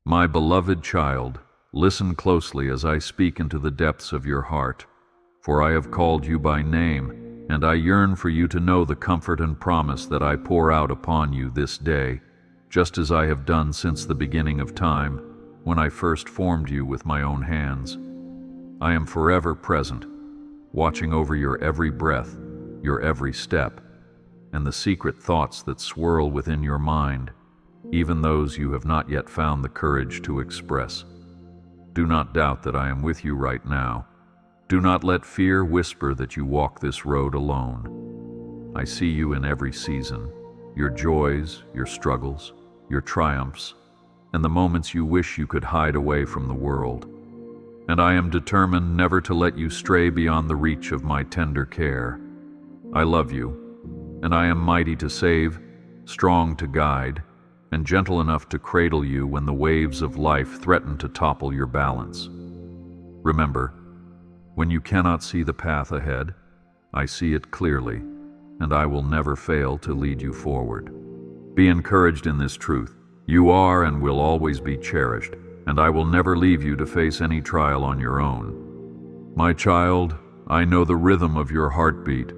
My beloved child, listen closely as I speak into the depths of your heart, for I have called you by name, and I yearn for you to know the comfort and promise that I pour out upon you this day, just as I have done since the beginning of time, when I first formed you with my own hands. I am forever present, watching over your every breath, your every step, and the secret thoughts that swirl within your mind, even those you have not yet found the courage to express. Do not doubt that I am with you right now. Do not let fear whisper that you walk this road alone. I see you in every season, your joys, your struggles, your triumphs, and the moments you wish you could hide away from the world. And I am determined never to let you stray beyond the reach of my tender care. I love you, and I am mighty to save, strong to guide, and gentle enough to cradle you when the waves of life threaten to topple your balance. Remember, when you cannot see the path ahead, I see it clearly, and I will never fail to lead you forward. Be encouraged in this truth. You are and will always be cherished, and I will never leave you to face any trial on your own. My child, I know the rhythm of your heartbeat,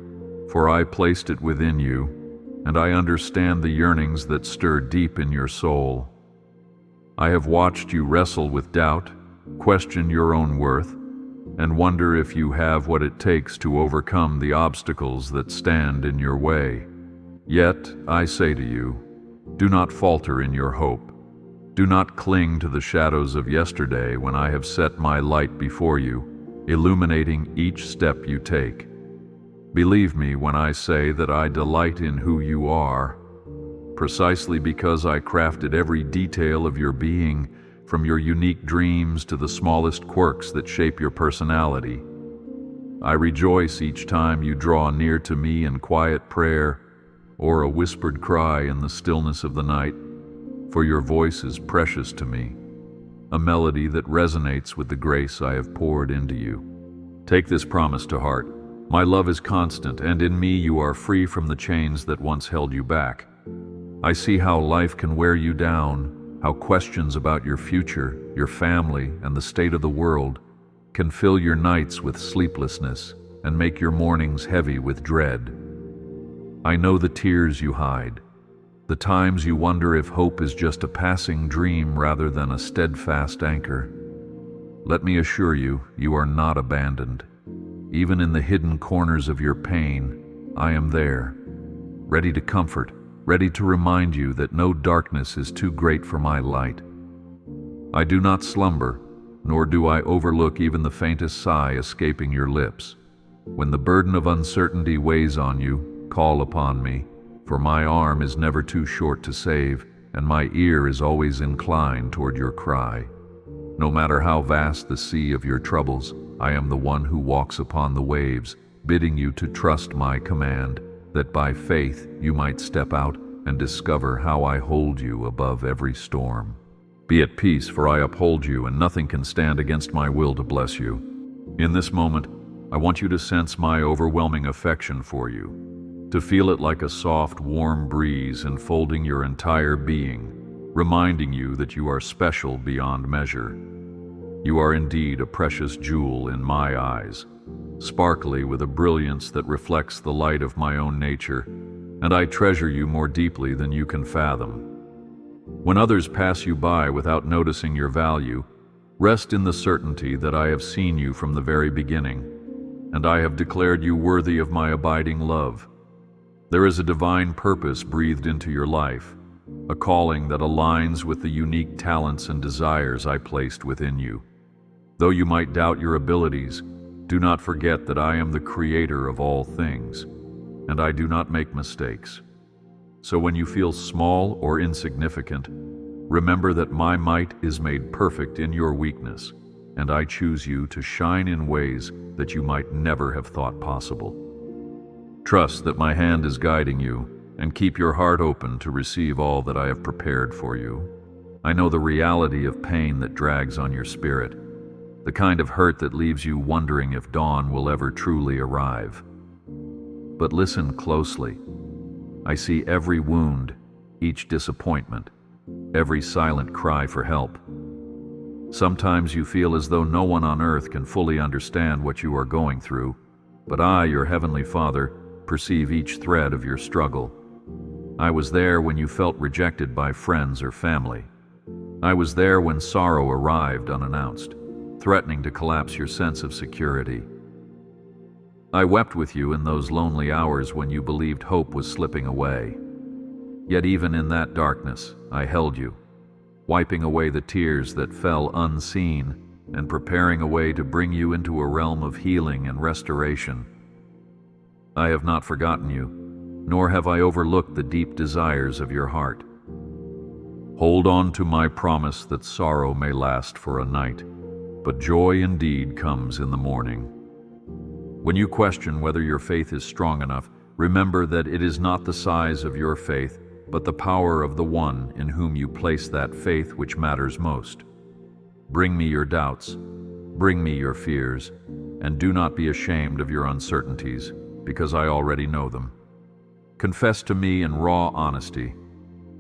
for I placed it within you, and I understand the yearnings that stir deep in your soul. I have watched you wrestle with doubt, question your own worth, and wonder if you have what it takes to overcome the obstacles that stand in your way. Yet, I say to you, do not falter in your hope. Do not cling to the shadows of yesterday when I have set my light before you, illuminating each step you take. Believe me when I say that I delight in who you are, precisely because I crafted every detail of your being, from your unique dreams to the smallest quirks that shape your personality. I rejoice each time you draw near to me in quiet prayer or a whispered cry in the stillness of the night, for your voice is precious to me, a melody that resonates with the grace I have poured into you. Take this promise to heart. My love is constant, and in me you are free from the chains that once held you back. I see how life can wear you down, how questions about your future, your family, and the state of the world can fill your nights with sleeplessness and make your mornings heavy with dread. I know the tears you hide, the times you wonder if hope is just a passing dream rather than a steadfast anchor. Let me assure you, you are not abandoned. Even in the hidden corners of your pain, I am there, ready to comfort, ready to remind you that no darkness is too great for my light. I do not slumber, nor do I overlook even the faintest sigh escaping your lips. When the burden of uncertainty weighs on you, call upon me, for my arm is never too short to save, and my ear is always inclined toward your cry. No matter how vast the sea of your troubles, I am the one who walks upon the waves, bidding you to trust my command, that by faith you might step out and discover how I hold you above every storm. Be at peace, for I uphold you, and nothing can stand against my will to bless you. In this moment, I want you to sense my overwhelming affection for you, to feel it like a soft, warm breeze enfolding your entire being, reminding you that you are special beyond measure. You are indeed a precious jewel in my eyes, sparkly with a brilliance that reflects the light of my own nature, and I treasure you more deeply than you can fathom. When others pass you by without noticing your value, rest in the certainty that I have seen you from the very beginning, and I have declared you worthy of my abiding love. There is a divine purpose breathed into your life, a calling that aligns with the unique talents and desires I placed within you. Though you might doubt your abilities, do not forget that I am the creator of all things, and I do not make mistakes. So when you feel small or insignificant, remember that my might is made perfect in your weakness, and I choose you to shine in ways that you might never have thought possible. Trust that my hand is guiding you, and keep your heart open to receive all that I have prepared for you. I know the reality of pain that drags on your spirit, the kind of hurt that leaves you wondering if dawn will ever truly arrive. But listen closely. I see every wound, each disappointment, every silent cry for help, Sometimes you feel as though no one on earth can fully understand what you are going through, but I, your heavenly Father, perceive each thread of your struggle. I was there when you felt rejected by friends or family. I was there when sorrow arrived unannounced, threatening to collapse your sense of security. I wept with you in those lonely hours when you believed hope was slipping away. Yet even in that darkness, I held you, wiping away the tears that fell unseen and preparing a way to bring you into a realm of healing and restoration. I have not forgotten you, nor have I overlooked the deep desires of your heart. Hold on to my promise that sorrow may last for a night, but joy indeed comes in the morning. When you question whether your faith is strong enough, remember that it is not the size of your faith, but the power of the one in whom you place that faith which matters most. Bring me your doubts, bring me your fears, and do not be ashamed of your uncertainties, because I already know them. Confess to me in raw honesty,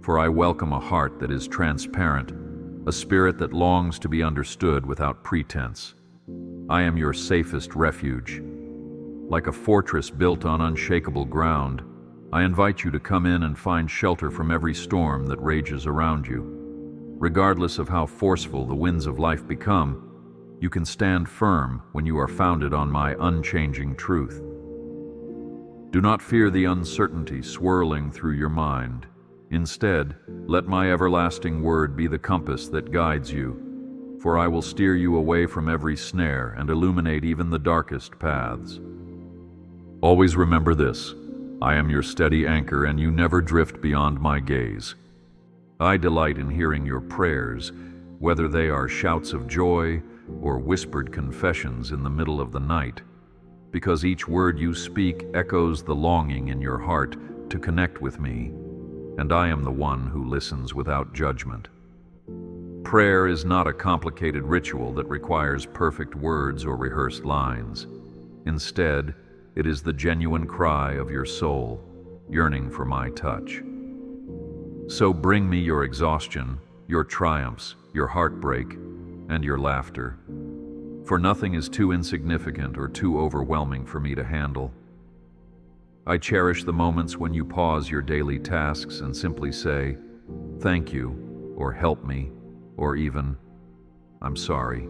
for I welcome a heart that is transparent, a spirit that longs to be understood without pretense. I am your safest refuge. Like a fortress built on unshakable ground, I invite you to come in and find shelter from every storm that rages around you. Regardless of how forceful the winds of life become, you can stand firm when you are founded on my unchanging truth. Do not fear the uncertainty swirling through your mind. Instead, let my everlasting word be the compass that guides you, for I will steer you away from every snare and illuminate even the darkest paths. Always remember this: I am your steady anchor, and you never drift beyond my gaze. I delight in hearing your prayers, whether they are shouts of joy or whispered confessions in the middle of the night, because each word you speak echoes the longing in your heart to connect with me, and I am the one who listens without judgment. Prayer is not a complicated ritual that requires perfect words or rehearsed lines. Instead, it is the genuine cry of your soul, yearning for my touch. So bring me your exhaustion, your triumphs, your heartbreak, and your laughter. For nothing is too insignificant or too overwhelming for me to handle. I cherish the moments when you pause your daily tasks and simply say, "Thank you," or "Help me," or even, "I'm sorry."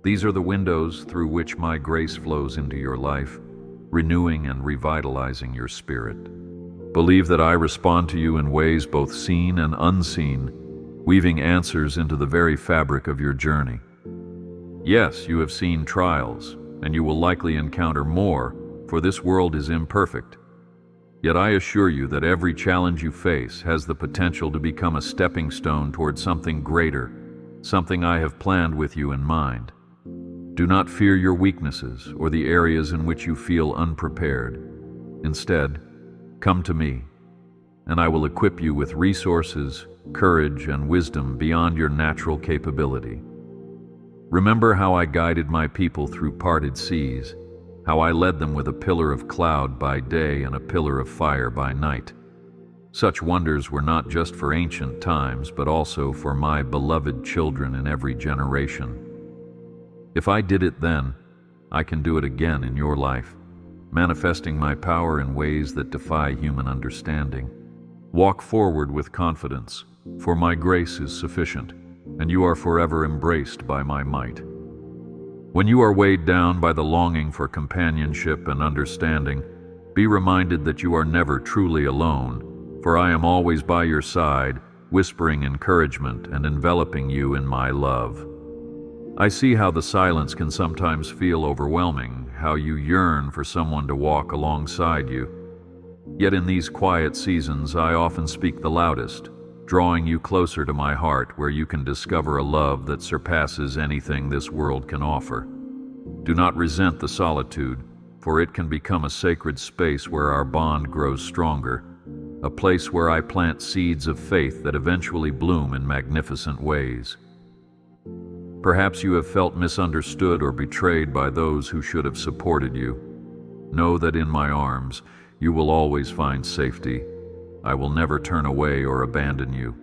These are the windows through which my grace flows into your life, renewing and revitalizing your spirit. Believe that I respond to you in ways both seen and unseen, weaving answers into the very fabric of your journey. Yes, you have seen trials, and you will likely encounter more, for this world is imperfect. Yet I assure you that every challenge you face has the potential to become a stepping stone toward something greater, something I have planned with you in mind. Do not fear your weaknesses or the areas in which you feel unprepared. Instead, come to me, and I will equip you with resources, courage, and wisdom beyond your natural capability. Remember how I guided my people through parted seas, how I led them with a pillar of cloud by day and a pillar of fire by night. Such wonders were not just for ancient times, but also for my beloved children in every generation. If I did it then, I can do it again in your life, manifesting my power in ways that defy human understanding. Walk forward with confidence, for my grace is sufficient, and you are forever embraced by my might. When you are weighed down by the longing for companionship and understanding, be reminded that you are never truly alone, for I am always by your side, whispering encouragement and enveloping you in my love. I see how the silence can sometimes feel overwhelming, how you yearn for someone to walk alongside you. Yet in these quiet seasons, I often speak the loudest, drawing you closer to my heart, where you can discover a love that surpasses anything this world can offer. Do not resent the solitude, for it can become a sacred space where our bond grows stronger, a place where I plant seeds of faith that eventually bloom in magnificent ways. Perhaps you have felt misunderstood or betrayed by those who should have supported you. Know that in my arms, you will always find safety. I will never turn away or abandon you.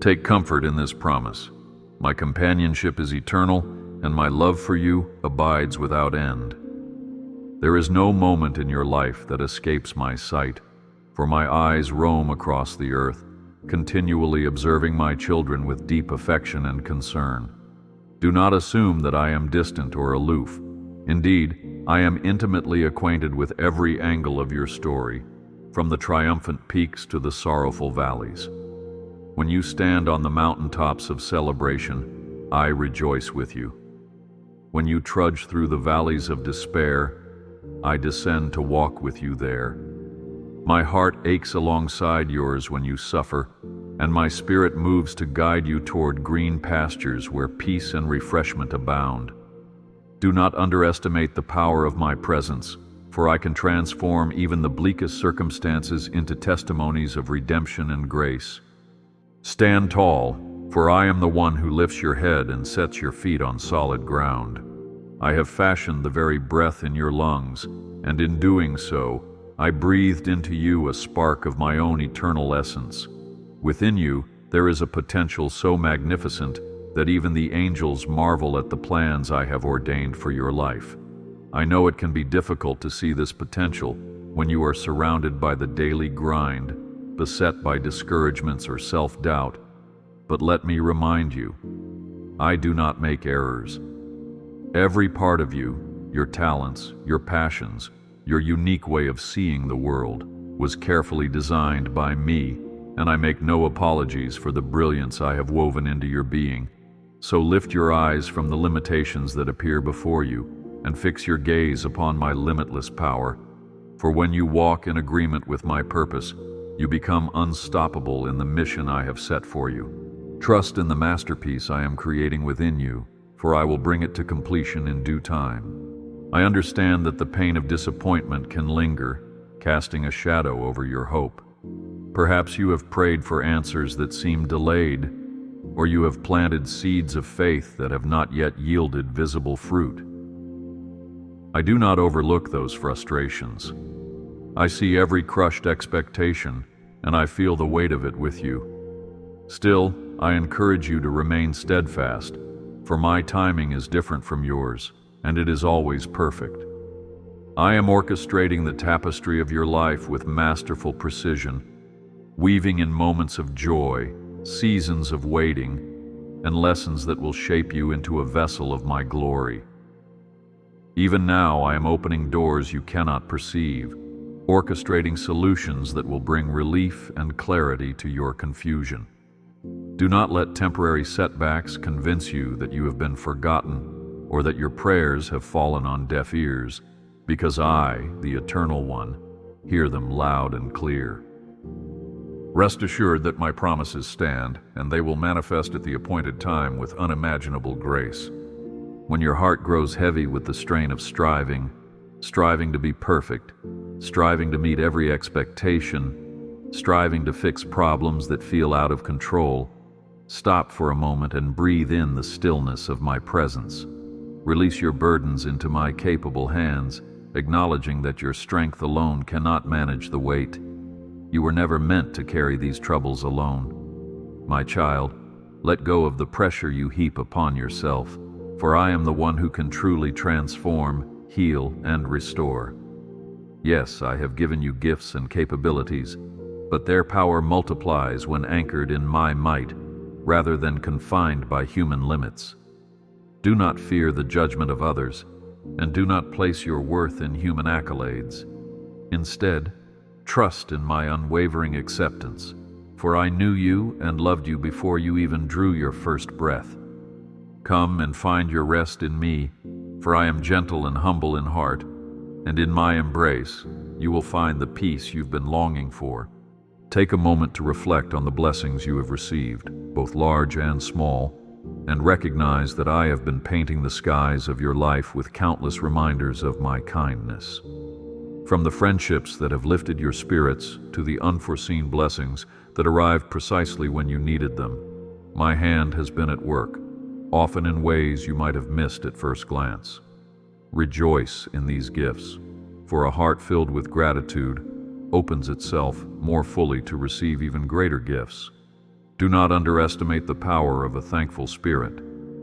Take comfort in this promise. My companionship is eternal, and my love for you abides without end. There is no moment in your life that escapes my sight, for my eyes roam across the earth, continually observing my children with deep affection and concern. Do not assume that I am distant or aloof. Indeed, I am intimately acquainted with every angle of your story, from the triumphant peaks to the sorrowful valleys. When you stand on the mountaintops of celebration, I rejoice with you. When you trudge through the valleys of despair, I descend to walk with you there. My heart aches alongside yours when you suffer, and my spirit moves to guide you toward green pastures where peace and refreshment abound. Do not underestimate the power of my presence, for I can transform even the bleakest circumstances into testimonies of redemption and grace. Stand tall, for I am the one who lifts your head and sets your feet on solid ground. I have fashioned the very breath in your lungs, and in doing so, I breathed into you a spark of my own eternal essence. Within you, there is a potential so magnificent that even the angels marvel at the plans I have ordained for your life. I know it can be difficult to see this potential when you are surrounded by the daily grind, beset by discouragements or self-doubt, but let me remind you, I do not make errors. Every part of you, your talents, your passions, your unique way of seeing the world, was carefully designed by me, and I make no apologies for the brilliance I have woven into your being. So lift your eyes from the limitations that appear before you, and fix your gaze upon my limitless power. For when you walk in agreement with my purpose, you become unstoppable in the mission I have set for you. Trust in the masterpiece I am creating within you, for I will bring it to completion in due time. I understand that the pain of disappointment can linger, casting a shadow over your hope. Perhaps you have prayed for answers that seem delayed, or you have planted seeds of faith that have not yet yielded visible fruit. I do not overlook those frustrations. I see every crushed expectation, and I feel the weight of it with you. Still, I encourage you to remain steadfast, for my timing is different from yours, and it is always perfect. I am orchestrating the tapestry of your life with masterful precision, weaving in moments of joy, seasons of waiting, and lessons that will shape you into a vessel of my glory. Even now I am opening doors you cannot perceive, orchestrating solutions that will bring relief and clarity to your confusion. Do not let temporary setbacks convince you that you have been forgotten or that your prayers have fallen on deaf ears, because I, the Eternal One, hear them loud and clear. Rest assured that my promises stand, and they will manifest at the appointed time with unimaginable grace. When your heart grows heavy with the strain of striving to be perfect, striving to meet every expectation, striving to fix problems that feel out of control, stop for a moment and breathe in the stillness of my presence. Release your burdens into my capable hands, acknowledging that your strength alone cannot manage the weight. You were never meant to carry these troubles alone. My child, let go of the pressure you heap upon yourself, for I am the one who can truly transform, heal, and restore. Yes, I have given you gifts and capabilities, but their power multiplies when anchored in my might, rather than confined by human limits. Do not fear the judgment of others, and do not place your worth in human accolades. Instead, trust in my unwavering acceptance, for I knew you and loved you before you even drew your first breath. Come and find your rest in me, for I am gentle and humble in heart, and in my embrace you will find the peace you've been longing for. Take a moment to reflect on the blessings you have received, both large and small, and recognize that I have been painting the skies of your life with countless reminders of my kindness. From the friendships that have lifted your spirits to the unforeseen blessings that arrived precisely when you needed them, my hand has been at work, often in ways you might have missed at first glance. Rejoice in these gifts, for a heart filled with gratitude opens itself more fully to receive even greater gifts. Do not underestimate the power of a thankful spirit.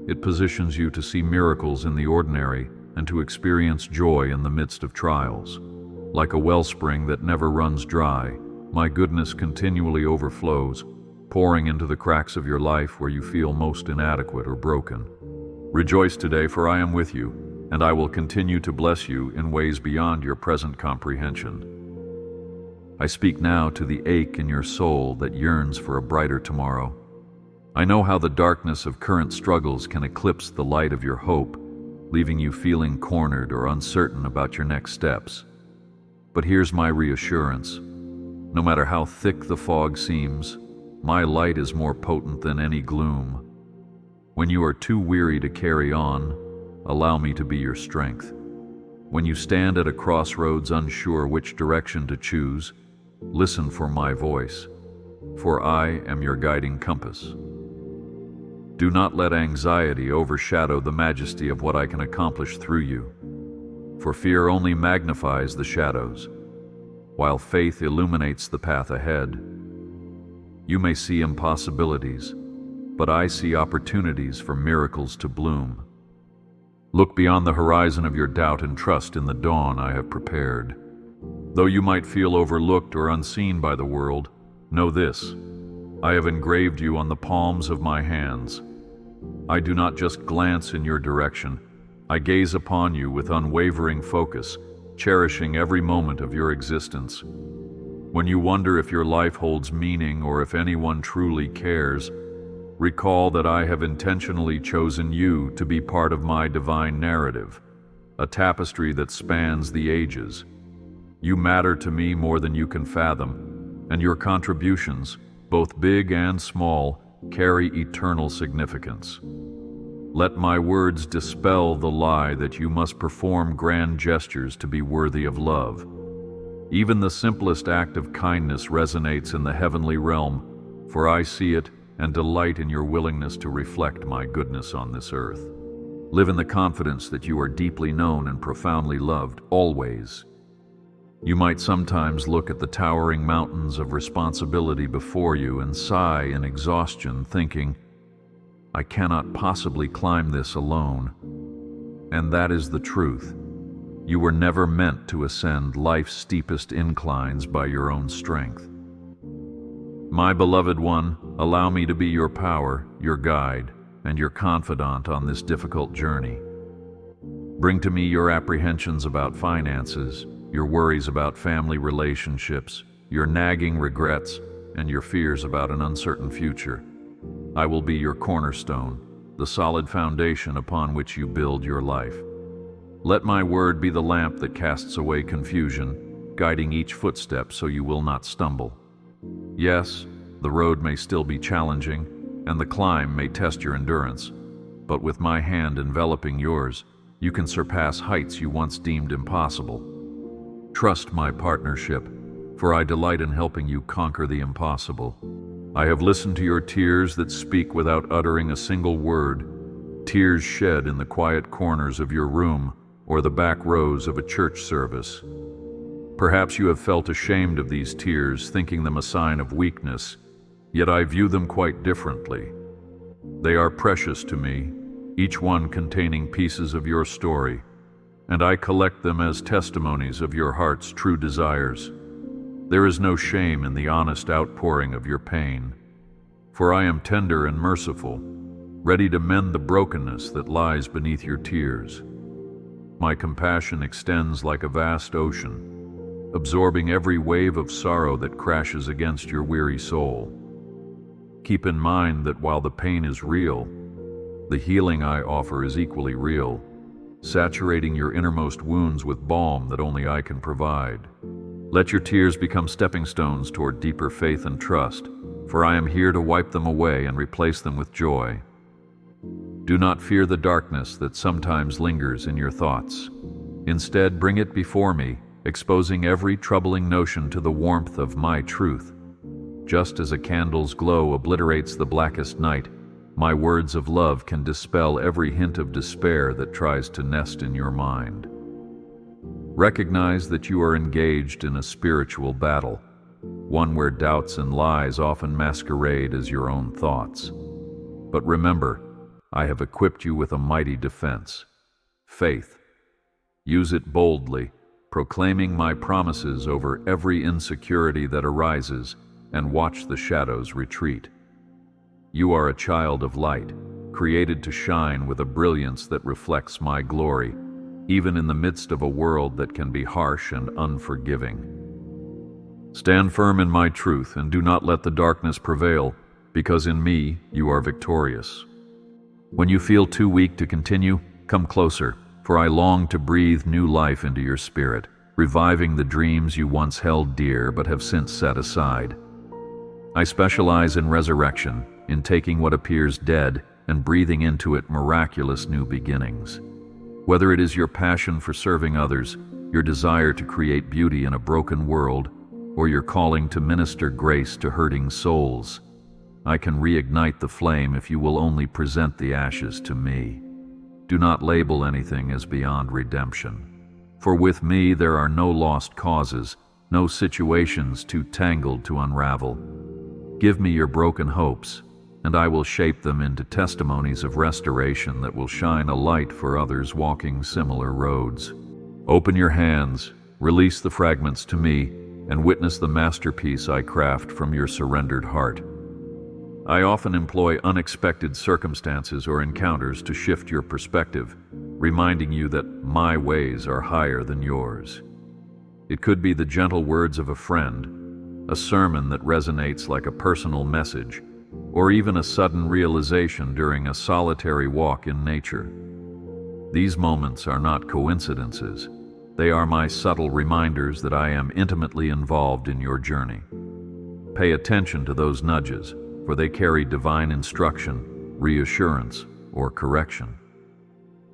It positions you to see miracles in the ordinary and to experience joy in the midst of trials. Like a wellspring that never runs dry, my goodness continually overflows, pouring into the cracks of your life where you feel most inadequate or broken. Rejoice today, for I am with you, and I will continue to bless you in ways beyond your present comprehension. I speak now to the ache in your soul that yearns for a brighter tomorrow. I know how the darkness of current struggles can eclipse the light of your hope, leaving you feeling cornered or uncertain about your next steps. But here's my reassurance. No matter how thick the fog seems, my light is more potent than any gloom. When you are too weary to carry on, allow me to be your strength. When you stand at a crossroads unsure which direction to choose, listen for my voice, for I am your guiding compass. Do not let anxiety overshadow the majesty of what I can accomplish through you, for fear only magnifies the shadows, while faith illuminates the path ahead. You may see impossibilities, but I see opportunities for miracles to bloom. Look beyond the horizon of your doubt and trust in the dawn I have prepared. Though you might feel overlooked or unseen by the world, know this: I have engraved you on the palms of my hands. I do not just glance in your direction, I gaze upon you with unwavering focus, cherishing every moment of your existence. When you wonder if your life holds meaning or if anyone truly cares, recall that I have intentionally chosen you to be part of my divine narrative, a tapestry that spans the ages. You matter to me more than you can fathom, and your contributions, both big and small, carry eternal significance. Let my words dispel the lie that you must perform grand gestures to be worthy of love. Even the simplest act of kindness resonates in the heavenly realm, for I see it and delight in your willingness to reflect my goodness on this earth. Live in the confidence that you are deeply known and profoundly loved, always. You might sometimes look at the towering mountains of responsibility before you and sigh in exhaustion, thinking, I cannot possibly climb this alone. And that is the truth. You were never meant to ascend life's steepest inclines by your own strength. My beloved one, allow me to be your power, your guide, and your confidant on this difficult journey. Bring to me your apprehensions about finances, your worries about family relationships, your nagging regrets, and your fears about an uncertain future. I will be your cornerstone, the solid foundation upon which you build your life. Let my word be the lamp that casts away confusion, guiding each footstep so you will not stumble. Yes, the road may still be challenging, and the climb may test your endurance, but with my hand enveloping yours, you can surpass heights you once deemed impossible. Trust my partnership, for I delight in helping you conquer the impossible. I have listened to your tears that speak without uttering a single word, tears shed in the quiet corners of your room or the back rows of a church service. Perhaps you have felt ashamed of these tears, thinking them a sign of weakness, yet I view them quite differently. They are precious to me, each one containing pieces of your story, and I collect them as testimonies of your heart's true desires. There is no shame in the honest outpouring of your pain, for I am tender and merciful, ready to mend the brokenness that lies beneath your tears. My compassion extends like a vast ocean, absorbing every wave of sorrow that crashes against your weary soul. Keep in mind that while the pain is real, the healing I offer is equally real, saturating your innermost wounds with balm that only I can provide. Let your tears become stepping stones toward deeper faith and trust, for I am here to wipe them away and replace them with joy. Do not fear the darkness that sometimes lingers in your thoughts. Instead, bring it before me, exposing every troubling notion to the warmth of my truth. Just as a candle's glow obliterates the blackest night, my words of love can dispel every hint of despair that tries to nest in your mind. Recognize that you are engaged in a spiritual battle, one where doubts and lies often masquerade as your own thoughts. But remember, I have equipped you with a mighty defense: faith. Use it boldly, proclaiming my promises over every insecurity that arises, and watch the shadows retreat. You are a child of light, created to shine with a brilliance that reflects my glory, even in the midst of a world that can be harsh and unforgiving. Stand firm in my truth and do not let the darkness prevail, because in me you are victorious. When you feel too weak to continue, come closer, for I long to breathe new life into your spirit, reviving the dreams you once held dear but have since set aside. I specialize in resurrection, in taking what appears dead and breathing into it miraculous new beginnings. Whether it is your passion for serving others, your desire to create beauty in a broken world, or your calling to minister grace to hurting souls, I can reignite the flame if you will only present the ashes to me. Do not label anything as beyond redemption, for with me there are no lost causes, no situations too tangled to unravel. Give me your broken hopes, and I will shape them into testimonies of restoration that will shine a light for others walking similar roads. Open your hands, release the fragments to me, and witness the masterpiece I craft from your surrendered heart. I often employ unexpected circumstances or encounters to shift your perspective, reminding you that my ways are higher than yours. It could be the gentle words of a friend, a sermon that resonates like a personal message, or even a sudden realization during a solitary walk in nature. These moments are not coincidences. They are my subtle reminders that I am intimately involved in your journey. Pay attention to those nudges, for they carry divine instruction, reassurance, or correction.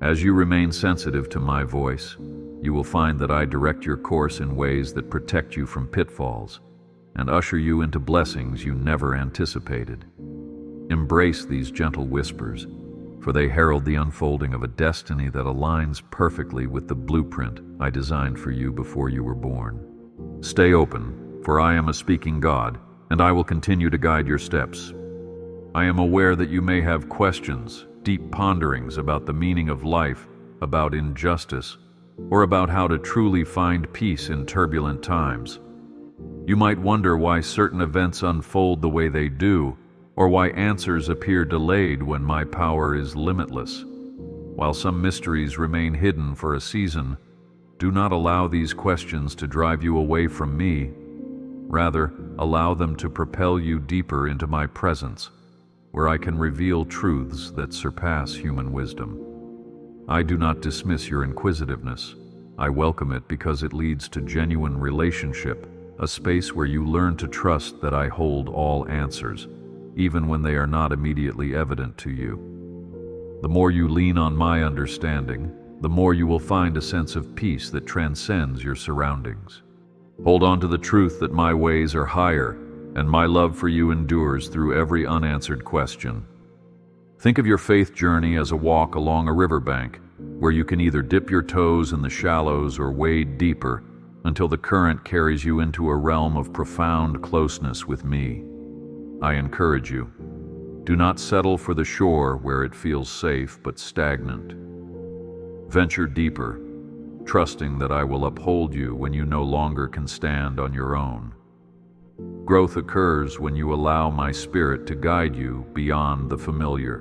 As you remain sensitive to my voice, you will find that I direct your course in ways that protect you from pitfalls and usher you into blessings you never anticipated. Embrace these gentle whispers, for they herald the unfolding of a destiny that aligns perfectly with the blueprint I designed for you before you were born. Stay open, for I am a speaking God, and I will continue to guide your steps. I am aware that you may have questions, deep ponderings about the meaning of life, about injustice, or about how to truly find peace in turbulent times. You might wonder why certain events unfold the way they do, or why answers appear delayed when my power is limitless. While some mysteries remain hidden for a season, do not allow these questions to drive you away from me. Rather, allow them to propel you deeper into my presence, where I can reveal truths that surpass human wisdom. I do not dismiss your inquisitiveness. I welcome it because it leads to genuine relationship, a space where you learn to trust that I hold all answers, even when they are not immediately evident to you. The more you lean on my understanding, the more you will find a sense of peace that transcends your surroundings. Hold on to the truth that my ways are higher, and my love for you endures through every unanswered question. Think of your faith journey as a walk along a riverbank, where you can either dip your toes in the shallows or wade deeper until the current carries you into a realm of profound closeness with me. I encourage you, do not settle for the shore where it feels safe but stagnant. Venture deeper, trusting that I will uphold you when you no longer can stand on your own. Growth occurs when you allow my spirit to guide you beyond the familiar,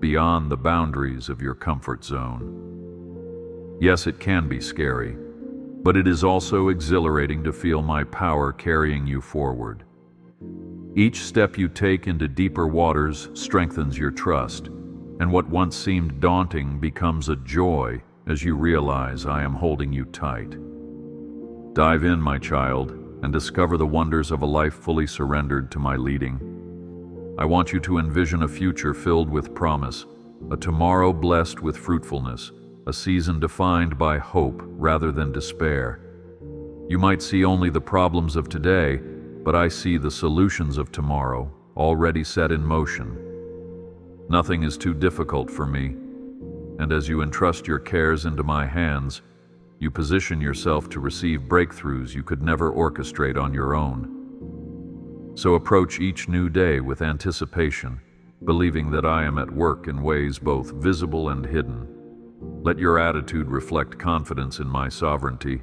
beyond the boundaries of your comfort zone. Yes, it can be scary, but it is also exhilarating to feel my power carrying you forward. Each step you take into deeper waters strengthens your trust, and what once seemed daunting becomes a joy as you realize I am holding you tight. Dive in, my child, and discover the wonders of a life fully surrendered to my leading. I want you to envision a future filled with promise, a tomorrow blessed with fruitfulness, a season defined by hope rather than despair. You might see only the problems of today, but I see the solutions of tomorrow already set in motion. Nothing is too difficult for me, and as you entrust your cares into my hands, you position yourself to receive breakthroughs you could never orchestrate on your own. So approach each new day with anticipation, believing that I am at work in ways both visible and hidden. Let your attitude reflect confidence in my sovereignty,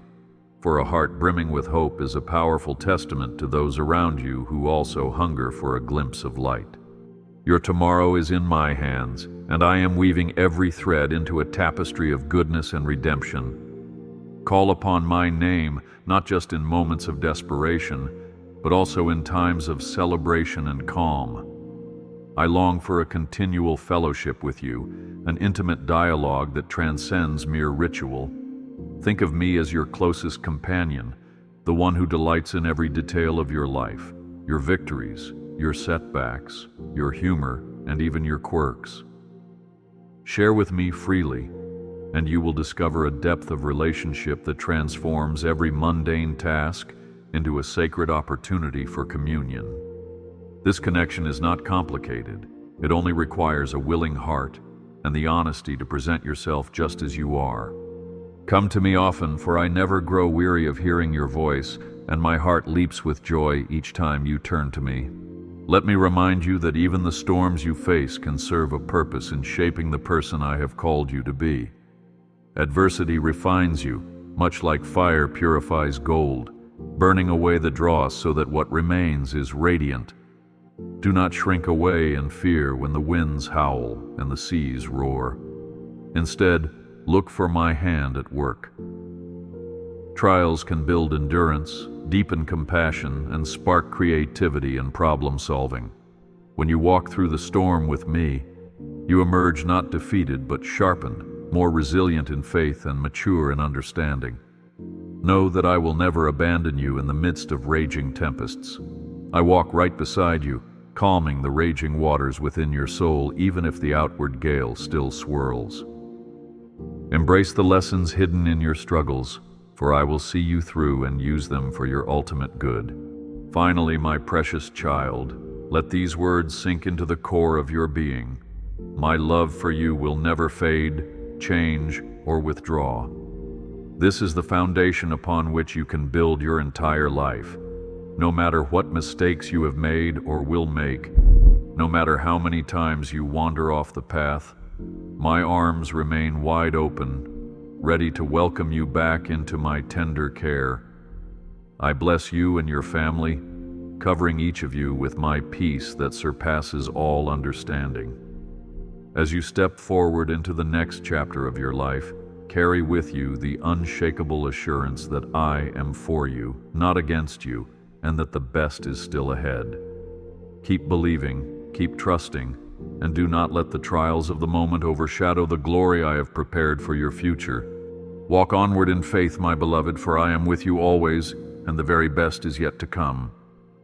for a heart brimming with hope is a powerful testament to those around you who also hunger for a glimpse of light. Your tomorrow is in my hands, and I am weaving every thread into a tapestry of goodness and redemption. Call upon my name, not just in moments of desperation, but also in times of celebration and calm. I long for a continual fellowship with you, an intimate dialogue that transcends mere ritual. Think of me as your closest companion, the one who delights in every detail of your life, your victories, your setbacks, your humor, and even your quirks. Share with me freely, and you will discover a depth of relationship that transforms every mundane task into a sacred opportunity for communion. This connection is not complicated. It only requires a willing heart and the honesty to present yourself just as you are. Come to me often, for I never grow weary of hearing your voice, and my heart leaps with joy each time you turn to me. Let me remind you that even the storms you face can serve a purpose in shaping the person I have called you to be. Adversity refines you, much like fire purifies gold, burning away the dross so that what remains is radiant. Do not shrink away in fear when the winds howl and the seas roar. Instead, look for my hand at work. Trials can build endurance, deepen compassion, and spark creativity and problem-solving. When you walk through the storm with me, you emerge not defeated but sharpened, more resilient in faith and mature in understanding. Know that I will never abandon you in the midst of raging tempests. I walk right beside you, calming the raging waters within your soul even if the outward gale still swirls. Embrace the lessons hidden in your struggles, for I will see you through and use them for your ultimate good. Finally, my precious child, let these words sink into the core of your being. My love for you will never fade, change, or withdraw. This is the foundation upon which you can build your entire life. No matter what mistakes you have made or will make, no matter how many times you wander off the path, my arms remain wide open, ready to welcome you back into my tender care. I bless you and your family, covering each of you with my peace that surpasses all understanding. As you step forward into the next chapter of your life, carry with you the unshakable assurance that I am for you, not against you, and that the best is still ahead. Keep believing, keep trusting, and do not let the trials of the moment overshadow the glory I have prepared for your future. Walk onward in faith, my beloved, for I am with you always, and the very best is yet to come.